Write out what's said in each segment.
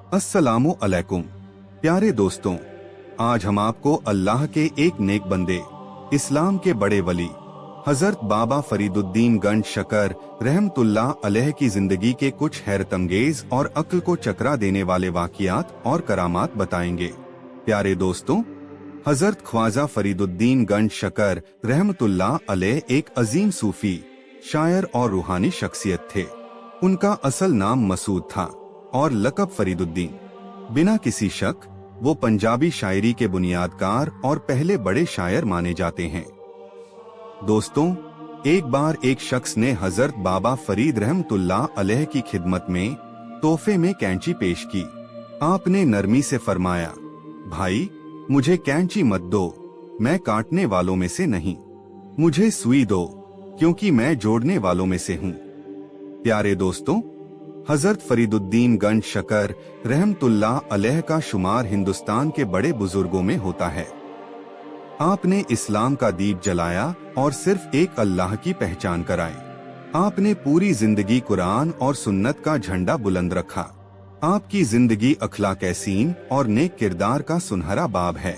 अस्सलामु अलैकुम प्यारे दोस्तों, आज हम आपको अल्लाह के एक नेक बंदे, इस्लाम के बड़े वली हजरत बाबा फरीदुद्दीन गंज शकर रहमतुल्लाह अलैह की जिंदगी के कुछ हैरतंगेज और अक्ल को चकरा देने वाले वाकियात और करामात बताएंगे। प्यारे दोस्तों, हजरत ख्वाजा फरीदुद्दीन गंज शकर रहमतुल्लाह अलैह एक अजीम सूफी, शायर और रूहानी शख्सियत थे। उनका असल नाम मसूद था और लक़ब फरीदुद्दीन। बिना किसी शक वो पंजाबी शायरी के बुनियादकार और पहले बड़े शायर माने जाते हैं। दोस्तों, एक बार एक शख्स ने हजरत बाबा फरीद रहमतुल्लाह अलैह की खिदमत में तोहफे में कैंची पेश की। आपने नरमी से फरमाया, भाई मुझे कैंची मत दो, मैं काटने वालों में से नहीं, मुझे सुई दो क्योंकि मैं जोड़ने वालों में से हूँ। प्यारे दोस्तों, हजरत फरीदुद्दीन गंज शकर रहमतुल्लाह अलैह का शुमार हिंदुस्तान के बड़े बुजुर्गों में होता है। आपने इस्लाम का दीप जलाया और सिर्फ एक अल्लाह की पहचान कराई। आपने पूरी जिंदगी कुरान और सुन्नत का झंडा बुलंद रखा। आपकी जिंदगी अखलाक ऐसीन और नेक किरदार का सुनहरा बाब है।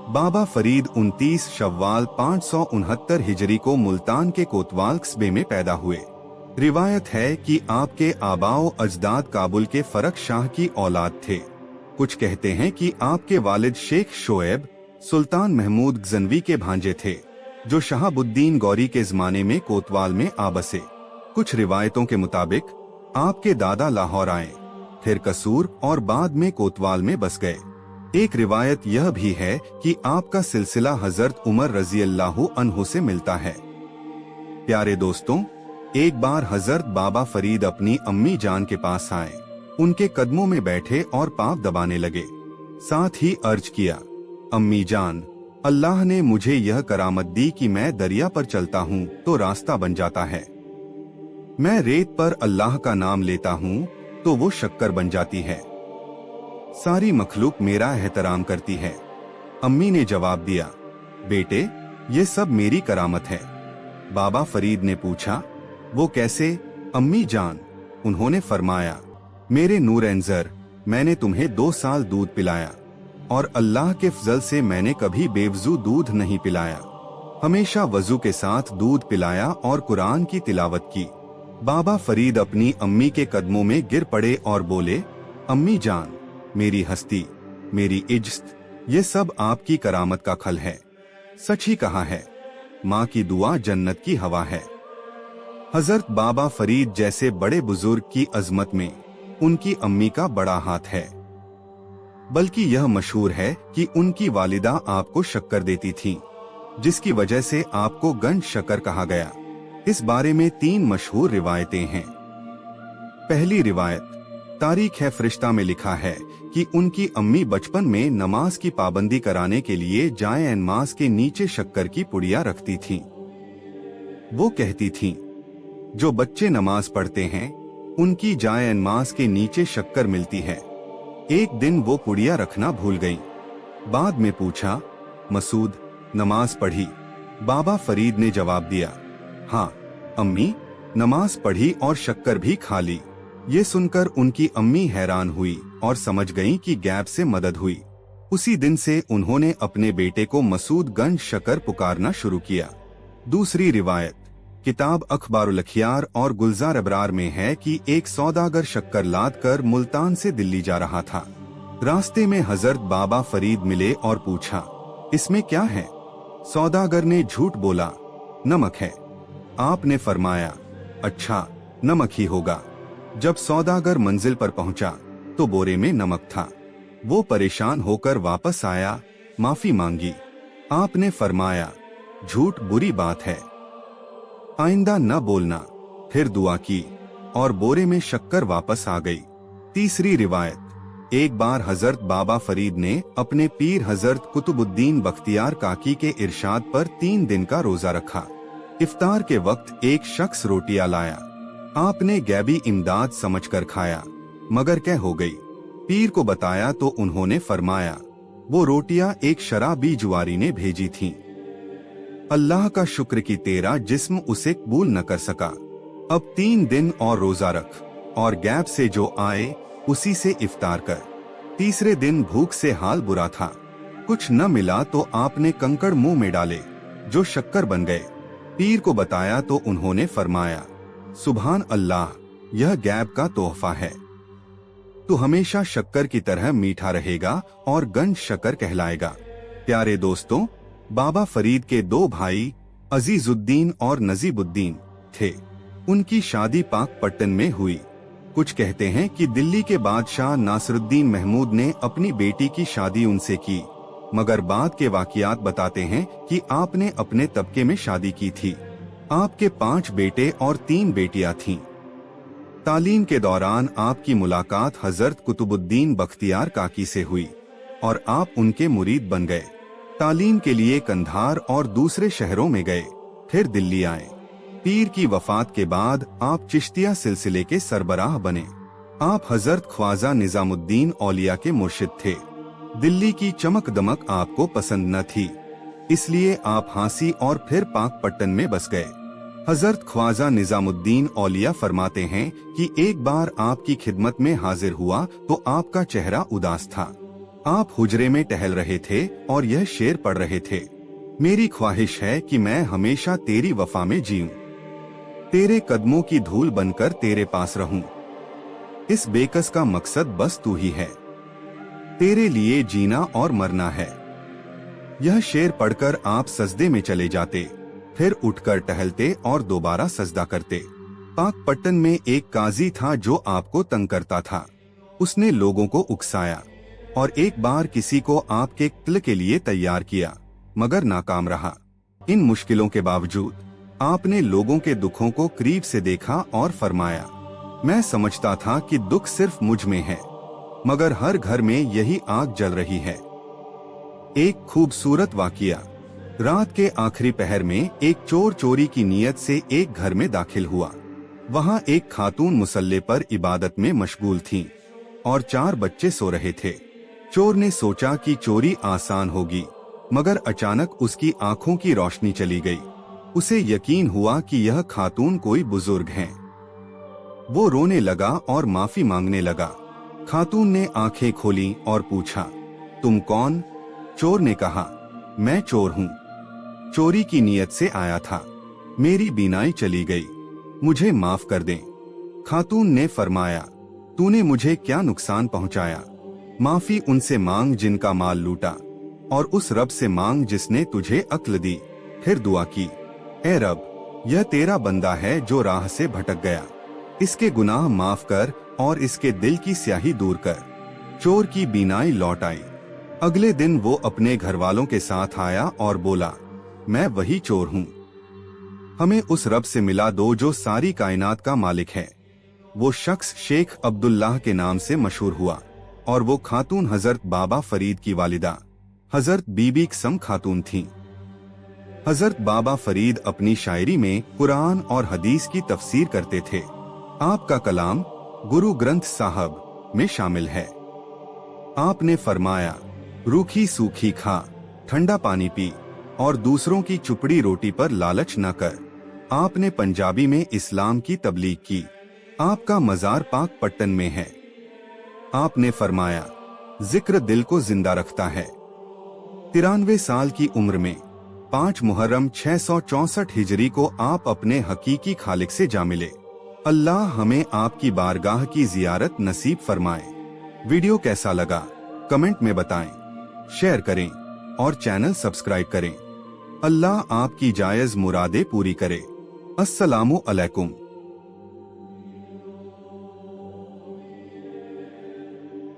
बाबा फरीद 29 शव्वाल 569 हिजरी को मुल्तान के कोतवाल कस्बे में पैदा हुए। रिवायत है कि आपके आबाओ अजदाद काबुल के फरक शाह की औलाद थे। कुछ कहते हैं कि आपके वालिद शेख शोएब सुल्तान महमूद गजनवी के भांजे थे, जो शहाबुद्दीन गौरी के जमाने में कोतवाल में आ बसे। कुछ रिवायतों के मुताबिक आपके दादा लाहौर आए, फिर कसूर और बाद में कोतवाल में बस गए। एक रिवायत यह भी है कि आपका सिलसिला हजरत उमर रजी अल्लाहु अन्हु से मिलता है। प्यारे दोस्तों, एक बार हजरत बाबा फरीद अपनी अम्मी जान के पास आए, उनके कदमों में बैठे और पांव दबाने लगे। साथ ही अर्ज किया, अम्मी जान, अल्लाह ने मुझे यह करामत दी कि मैं दरिया पर चलता हूँ तो रास्ता बन जाता है। मैं रेत पर अल्लाह का नाम लेता हूँ तो वो शक्कर बन जाती है। सारी मखलूक मेरा एहतराम करती है। अम्मी ने जवाब दिया, बेटे ये सब मेरी करामत है। बाबा फरीद ने पूछा, वो कैसे अम्मी जान? उन्होंने फरमाया, मेरे नूर एंजर, मैंने तुम्हें 2 साल दूध पिलाया और अल्लाह के फजल से मैंने कभी बेवजू दूध नहीं पिलाया। हमेशा वजू के साथ दूध पिलाया और कुरान की तिलावत की। बाबा फरीद अपनी अम्मी के कदमों में गिर पड़े और बोले, अम्मी जान, मेरी हस्ती, मेरी इज्जत, ये सब आपकी करामत का खल है। सच ही कहा है, माँ की दुआ जन्नत की हवा है। हजरत बाबा फरीद जैसे बड़े बुजुर्ग की अजमत में उनकी अम्मी का बड़ा हाथ है। बल्कि यह मशहूर है कि उनकी वालिदा आपको शक्कर देती थीं, जिसकी वजह से आपको गंज शकर कहा गया। इस बारे में 3 मशहूर रिवायतें हैं। पहली रिवायत तारीख है फरिश्ता में लिखा है कि उनकी अम्मी बचपन में नमाज की पाबंदी कराने के लिए जाए एनमास के नीचे शक्कर की पुड़िया रखती थीं। वो कहती थीं, जो बच्चे नमाज पढ़ते हैं उनकी जाए एनमास के नीचे शक्कर मिलती है। एक दिन वो पुड़िया रखना भूल गईं। बाद में पूछा, मसूद नमाज पढ़ी? बाबा फरीद ने जवाब दिया, हाँ अम्मी, नमाज पढ़ी और शक्कर भी खा ली। ये सुनकर उनकी अम्मी हैरान हुई और समझ गईं कि गैब से मदद हुई। उसी दिन से उन्होंने अपने बेटे को मसूद गंज शकर पुकारना शुरू किया। दूसरी रिवायत किताब अखबारुल अखियार और गुलजार अबरार में है कि एक सौदागर शक्कर लाद कर मुल्तान से दिल्ली जा रहा था। रास्ते में हजरत बाबा फरीद मिले और पूछा, इसमें क्या है? सौदागर ने झूठ बोला, नमक है। आपने फरमाया, अच्छा नमक ही होगा। जब सौदागर मंजिल पर पहुंचा तो बोरे में नमक था। वो परेशान होकर वापस आया, माफी मांगी। आपने फरमाया, झूठ बुरी बात है, आइंदा न बोलना। फिर दुआ की और बोरे में शक्कर वापस आ गई। तीसरी रिवायत, एक बार हजरत बाबा फरीद ने अपने पीर हजरत कुतुबुद्दीन बख्तियार काकी के इरशाद पर 3 दिन का रोजा रखा। इफ्तार के वक्त एक शख्स रोटियां लाया। आपने गैबी इमदाद समझकर खाया, मगर क्या हो गई? पीर को बताया तो उन्होंने फरमाया, वो रोटियां एक शराबी जुआरी ने भेजी थीं। अल्लाह का शुक्र कि तेरा जिस्म उसे कबूल न कर सका। अब 3 दिन और रोजा रख और गैब से जो आए उसी से इफ्तार कर। तीसरे दिन भूख से हाल बुरा था, कुछ न मिला तो आपने कंकड़ मुंह में डाले जो शक्कर बन गए। पीर को बताया तो उन्होंने फरमाया, सुभान अल्लाह, यह गैब का तोहफा है। तू हमेशा शक्कर की तरह मीठा रहेगा और गंज शक्कर कहलाएगा। प्यारे दोस्तों, बाबा फरीद के दो भाई अजीजुद्दीन और नजीबुद्दीन थे। उनकी शादी पाकपट्टन में हुई। कुछ कहते हैं कि दिल्ली के बादशाह नासिरुद्दीन महमूद ने अपनी बेटी की शादी उनसे की, मगर बाद के वाकियात बताते हैं कि आपने अपने तबके में शादी की थी। आपके 5 बेटे और 3 बेटियां थीं। तालीम के दौरान आपकी मुलाकात हजरत कुतुबुद्दीन बख्तियार काकी से हुई और आप उनके मुरीद बन गए। तालीम के लिए कंधार और दूसरे शहरों में गए, फिर दिल्ली आए। पीर की वफात के बाद आप चिश्तिया सिलसिले के सरबराह बने। आप हजरत ख्वाजा निजामुद्दीन औलिया के मुर्शिद थे। दिल्ली की चमक दमक आपको पसंद न थी, इसलिए आप हांसी और फिर पाकपट्टन में बस गए। हजरत ख्वाजा निजामुद्दीन औलिया फरमाते हैं कि एक बार आपकी खिदमत में हाजिर हुआ तो आपका चेहरा उदास था। आप हुजरे में टहल रहे थे और यह शेर पढ़ रहे थे, मेरी ख्वाहिश है कि मैं हमेशा तेरी वफा में जीऊं, तेरे कदमों की धूल बनकर तेरे पास रहूं। इस बेकस का मकसद बस तू ही है, तेरे लिए जीना और मरना है। यह शेर पढ़कर आप सजदे में चले जाते, फिर उठकर टहलते और दोबारा सजदा करते। पाकपट्टन में एक काजी था जो आपको तंग करता था। उसने लोगों को उकसाया और एक बार किसी को आपके कत्ल के लिए तैयार किया, मगर नाकाम रहा। इन मुश्किलों के बावजूद आपने लोगों के दुखों को करीब से देखा और फरमाया, मैं समझता था कि दुख सिर्फ मुझ में है, मगर हर घर में यही आग जल रही है। एक खूबसूरत वाकिया। रात के आखिरी पहर में एक चोर चोरी की नीयत से एक घर में दाखिल हुआ। वहां एक खातून मुसल्ले पर इबादत में मशगूल थीं और 4 बच्चे सो रहे थे। चोर ने सोचा कि चोरी आसान होगी, मगर अचानक उसकी आंखों की रोशनी चली गई। उसे यकीन हुआ कि यह खातून कोई बुजुर्ग हैं। वो रोने लगा और माफी मांगने लगा। खातून ने आंखें खोली और पूछा, तुम कौन? चोर ने कहा, मैं चोर हूँ, चोरी की नीयत से आया था, मेरी बीनाई चली गई, मुझे माफ कर दें। खातून ने फरमाया, तूने मुझे क्या नुकसान पहुँचाया? माफी उनसे मांग जिनका माल लूटा, और उस रब से मांग जिसने तुझे अक्ल दी। फिर दुआ की, ए रब, यह तेरा बंदा है जो राह से भटक गया, इसके गुनाह माफ कर और इसके दिल की स्याही दूर कर। चोर की बीनाई लौट आई। अगले दिन वो अपने घर वालों के साथ आया और बोला, मैं वही चोर हूँ, हमें उस रब से मिला दो जो सारी कायनात का मालिक है। वो शख्स शेख अब्दुल्लाह के नाम से मशहूर हुआ और वो खातून हजरत बाबा फरीद की वालिदा हजरत बीबी कसम खातून थीं। हजरत बाबा फरीद अपनी शायरी में कुरान और हदीस की तफसीर करते थे। आपका कलाम गुरु ग्रंथ साहब में शामिल है। आपने फरमाया, रूखी सूखी खा, ठंडा पानी पी और दूसरों की चुपड़ी रोटी पर लालच न कर। आपने पंजाबी में इस्लाम की तबलीग की। आपका मजार पाकपट्टन में है। आपने फरमाया, जिक्र दिल को जिंदा रखता है। 93 साल की उम्र में 5 मुहर्रम 664 हिजरी को आप अपने हकीकी खालिक से जा मिले। अल्लाह हमें आपकी बारगाह की जियारत नसीब फरमाए। वीडियो कैसा लगा कमेंट में बताएं, शेयर करें और चैनल सब्सक्राइब करें। अल्लाह आपकी जायज मुरादें पूरी करे। अस्सलामु अलैकुम।